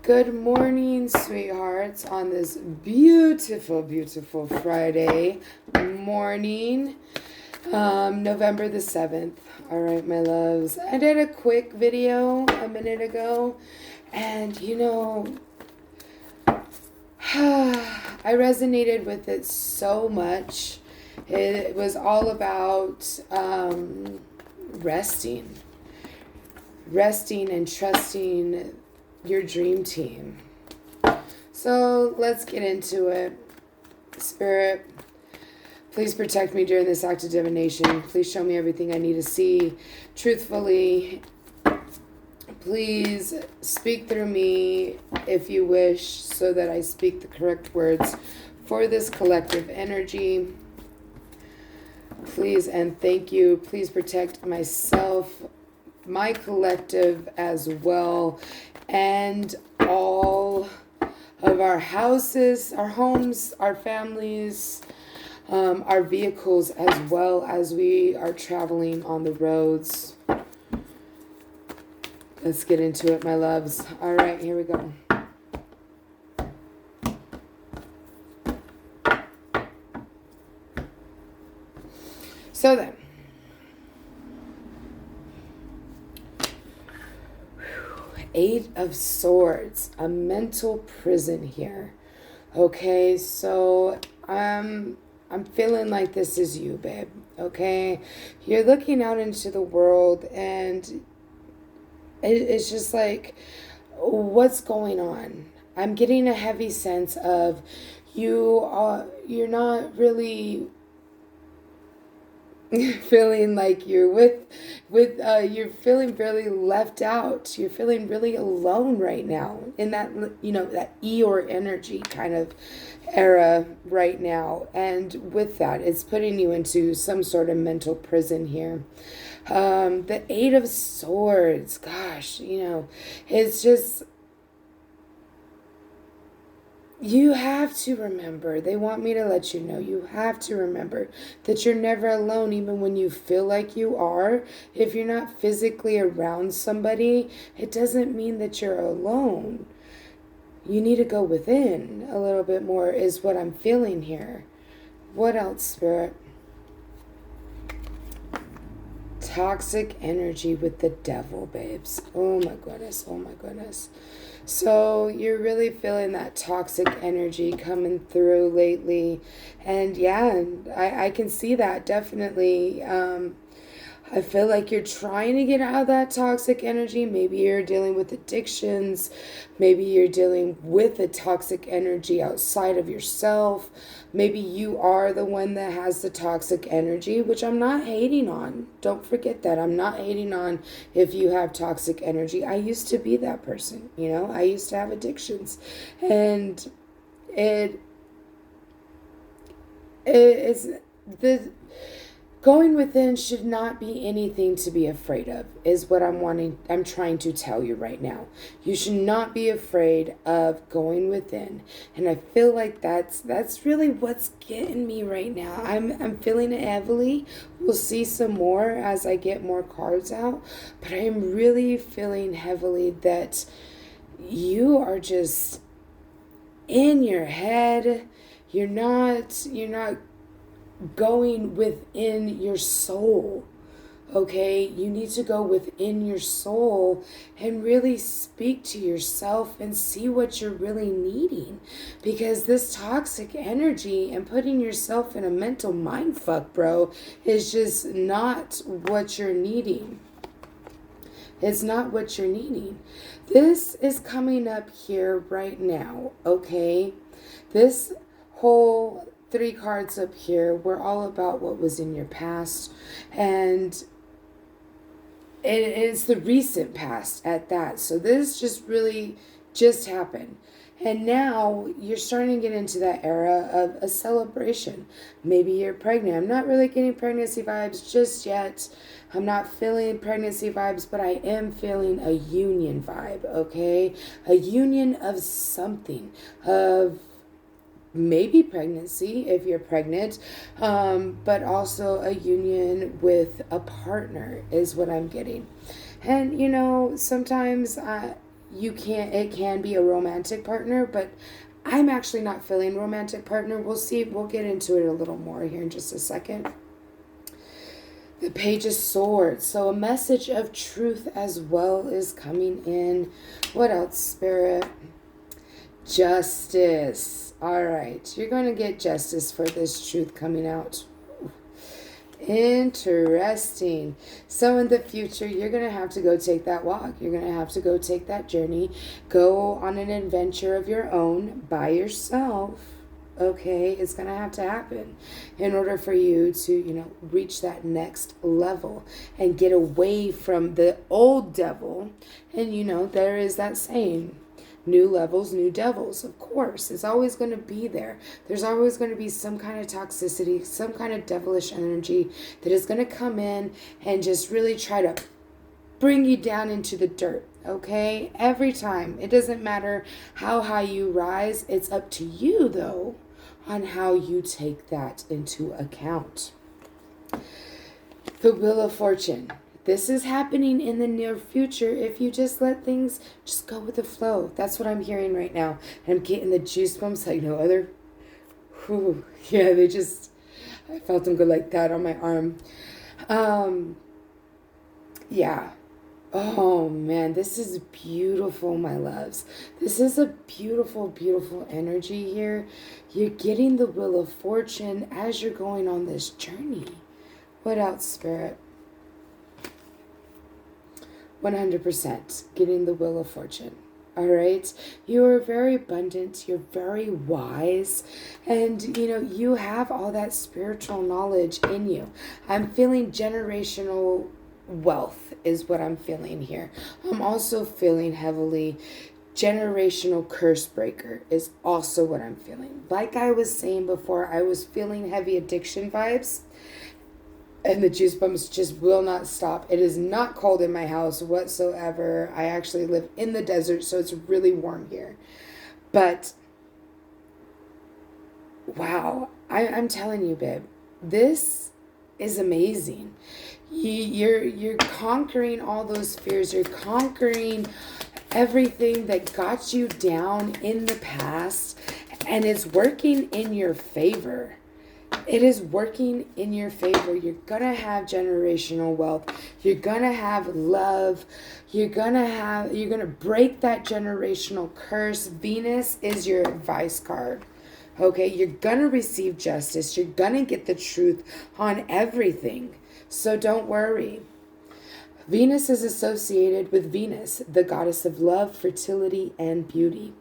Good morning, sweethearts, on this beautiful, beautiful Friday morning, November the 7th. All right, my loves. I did a quick video a minute ago, and I resonated with it so much. It was all about resting and trusting your dream team. So let's get into it. Spirit, please protect me during this act of divination. Please show me everything I need to see truthfully. Please speak through me if you wish, so that I speak the correct words for this collective energy. Please and thank you. Please protect myself, my collective as well, and all of our houses, our homes, our families, our vehicles, as well as we are traveling on the roads. Let's get into it, my loves. All right, here we go. So then, Eight of Swords, a mental prison here. Okay, so I'm feeling like this is you, babe. Okay, you're looking out into the world, and it's just like, what's going on? I'm getting a heavy sense of you're not really feeling like you're you're feeling really left out. You're feeling really alone right now in that, that Eeyore energy kind of era right now. And with that, it's putting you into some sort of mental prison here. The Eight of Swords, gosh, it's just, you have to remember, they want me to let you know, you have to remember that you're never alone, even when you feel like you are. If you're not physically around somebody, it doesn't mean that you're alone. You need to go within a little bit more, is what I'm feeling here. What else, Spirit? Toxic energy with the devil, babes. Oh my goodness, oh my goodness. So you're really feeling that toxic energy coming through lately. And yeah, I can see that definitely. I feel like you're trying to get out of that toxic energy. Maybe you're dealing with addictions. Maybe you're dealing with a toxic energy outside of yourself. Maybe you are the one that has the toxic energy, which I'm not hating on. Don't forget that. I'm not hating on if you have toxic energy. I used to be that person, I used to have addictions. And it's the going within should not be anything to be afraid of, is what I'm trying to tell you right now. You should not be afraid of going within. And I feel like that's really what's getting me right now. I'm feeling it heavily. We'll see some more as I get more cards out, but I am really feeling heavily that you are just in your head. You're not going within your soul. Okay, you need to go within your soul and really speak to yourself and see what you're really needing, because this toxic energy and putting yourself in a mental mind fuck, bro, is just not what you're needing. It's not what you're needing. This is coming up here right now, okay? This whole 3 cards up here were all about what was in your past, and it's the recent past at that. So this just really just happened. And now you're starting to get into that era of a celebration. Maybe you're pregnant. I'm not really getting pregnancy vibes just yet. I'm not feeling pregnancy vibes, but I am feeling a union vibe, okay? A union of something, of maybe pregnancy if you're pregnant, but also a union with a partner is what I'm getting. And sometimes it can be a romantic partner, but I'm actually not feeling romantic partner. We'll see. We'll get into it a little more here in just a second. The Page of Swords. So a message of truth as well is coming in. What else, Spirit? Justice. All right. You're going to get justice for this truth coming out. Interesting. So in the future, you're going to have to go take that walk. You're going to have to go take that journey. Go on an adventure of your own by yourself. Okay, it's going to have to happen in order for you to, reach that next level and get away from the old devil. And, there is that saying, new levels, new devils. Of course, it's always going to be there. There's always going to be some kind of toxicity, some kind of devilish energy that is going to come in and just really try to bring you down into the dirt. Okay, every time. It doesn't matter how high you rise. It's up to you, though, on how you take that into account. The Wheel of Fortune. This is happening in the near future if you just let things just go with the flow. That's what I'm hearing right now. I'm getting the goosebumps like no other. Whew. Yeah, I felt them go like that on my arm. Yeah. Oh man, this is beautiful, my loves. This is a beautiful, beautiful energy here. You're getting the Wheel of Fortune as you're going on this journey. What else, Spirit? 100% getting the Wheel of Fortune. All right. You are very abundant. You're very wise. And, you have all that spiritual knowledge in you. I'm feeling generational wealth is what I'm feeling here. I'm also feeling heavily generational curse breaker is also what I'm feeling. Like I was saying before, I was feeling heavy addiction vibes. And the juice bumps just will not stop. It is not cold in my house whatsoever. I actually live in the desert, so it's really warm here. But, wow, I'm telling you, babe, this is amazing. You're conquering all those fears. You're conquering everything that got you down in the past, and it's working in your favor. It is working in your favor. You're going to have generational wealth. You're going to have love. You're going to break that generational curse. Venus is your advice card. Okay, you're going to receive justice. You're going to get the truth on everything. So don't worry. Venus is associated with Venus, the goddess of love, fertility, and beauty.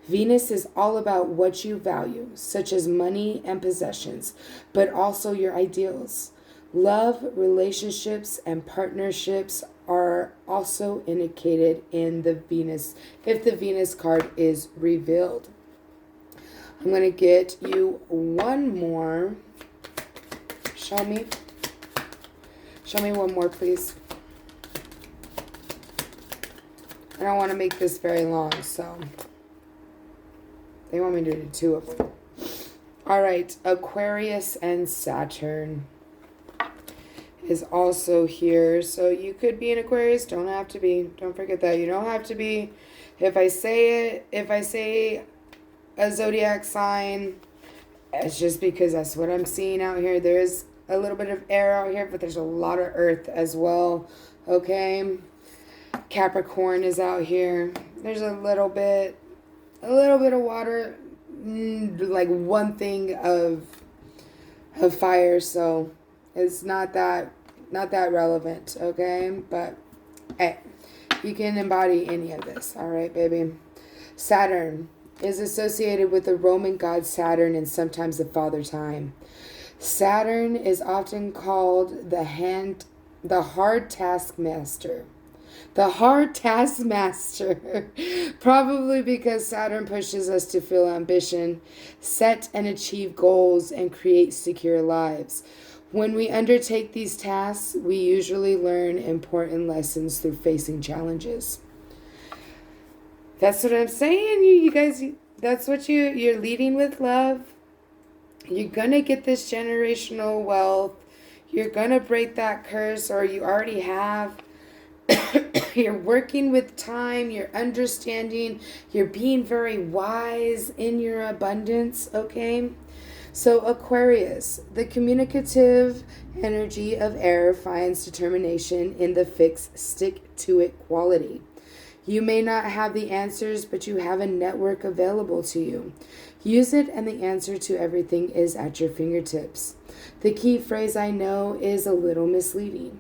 Venus is all about what you value, such as money and possessions, but also your ideals. Love, relationships, and partnerships are also indicated in the Venus, if the Venus card is revealed. I'm going to get you one more. Show me one more, please. I don't want to make this very long, so they want me to do two of them. All right, Aquarius and Saturn is also here. So you could be an Aquarius, don't have to be. Don't forget that. You don't have to be. If I say a zodiac sign, it's just because that's what I'm seeing out here. There's a little bit of air out here, but there's a lot of earth as well. Okay. Capricorn is out here. There's a little bit of water, like one thing of fire, so it's not that relevant, okay? But hey, you can embody any of this, all right, baby? Saturn is associated with the Roman god Saturn and sometimes the father time. Saturn is often called the hard taskmaster. The hard taskmaster, probably because Saturn pushes us to feel ambition, set and achieve goals, and create secure lives. When we undertake these tasks, we usually learn important lessons through facing challenges. That's what I'm saying, you guys. That's what you're leading with love. You're going to get this generational wealth. You're going to break that curse, or you already have. You're working with time, you're understanding, you're being very wise in your abundance, okay? So, Aquarius, the communicative energy of air finds determination in the fixed, stick to it quality. You may not have the answers, but you have a network available to you. Use it, and the answer to everything is at your fingertips. The key phrase I know is a little misleading.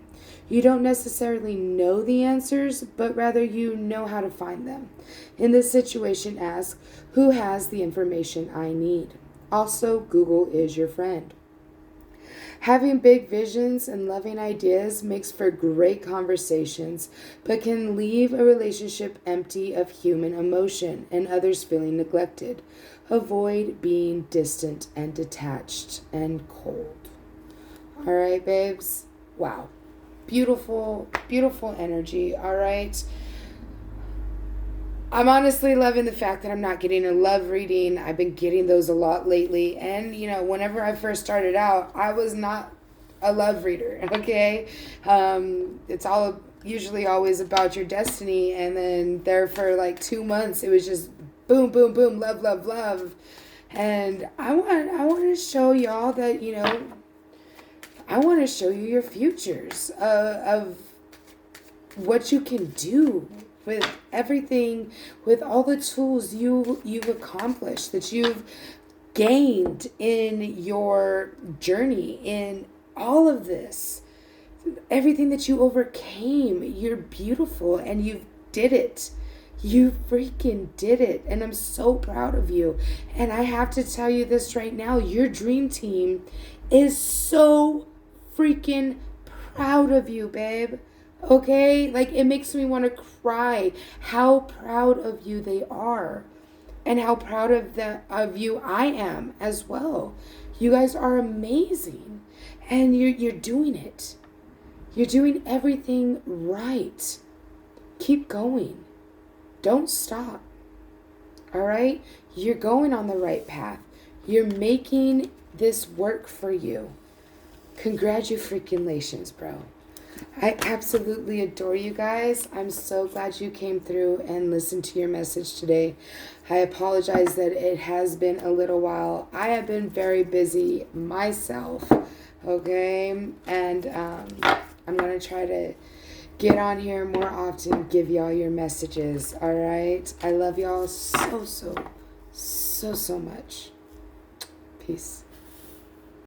You don't necessarily know the answers, but rather you know how to find them. In this situation, ask, who has the information I need? Also, Google is your friend. Having big visions and loving ideas makes for great conversations, but can leave a relationship empty of human emotion and others feeling neglected. Avoid being distant and detached and cold. All right, babes? Wow. Beautiful, beautiful energy. All right. I'm honestly loving the fact that I'm not getting a love reading. I've been getting those a lot lately. And, whenever I first started out, I was not a love reader, okay? It's all usually always about your destiny. And then there for like 2 months, it was just boom, boom, boom, love, love, love. And I want to show y'all that, I want to show you your futures of what you can do with everything, with all the tools you've accomplished, that you've gained in your journey, in all of this, everything that you overcame. You're beautiful, and you did it. You freaking did it, and I'm so proud of you. And I have to tell you this right now, your dream team is so freaking proud of you, babe. Okay? Like, it makes me want to cry how proud of you they are, and how proud of you I am as well. You guys are amazing, and you're doing it. You're doing everything right. Keep going. Don't stop. All right? You're going on the right path. You're making this work for you. Congratulations, bro. I absolutely adore you guys. I'm so glad you came through and listened to your message today. I apologize that it has been a little while. I have been very busy myself, okay? And I'm going to try to get on here more often, give y'all your messages, all right? I love y'all so much. Peace.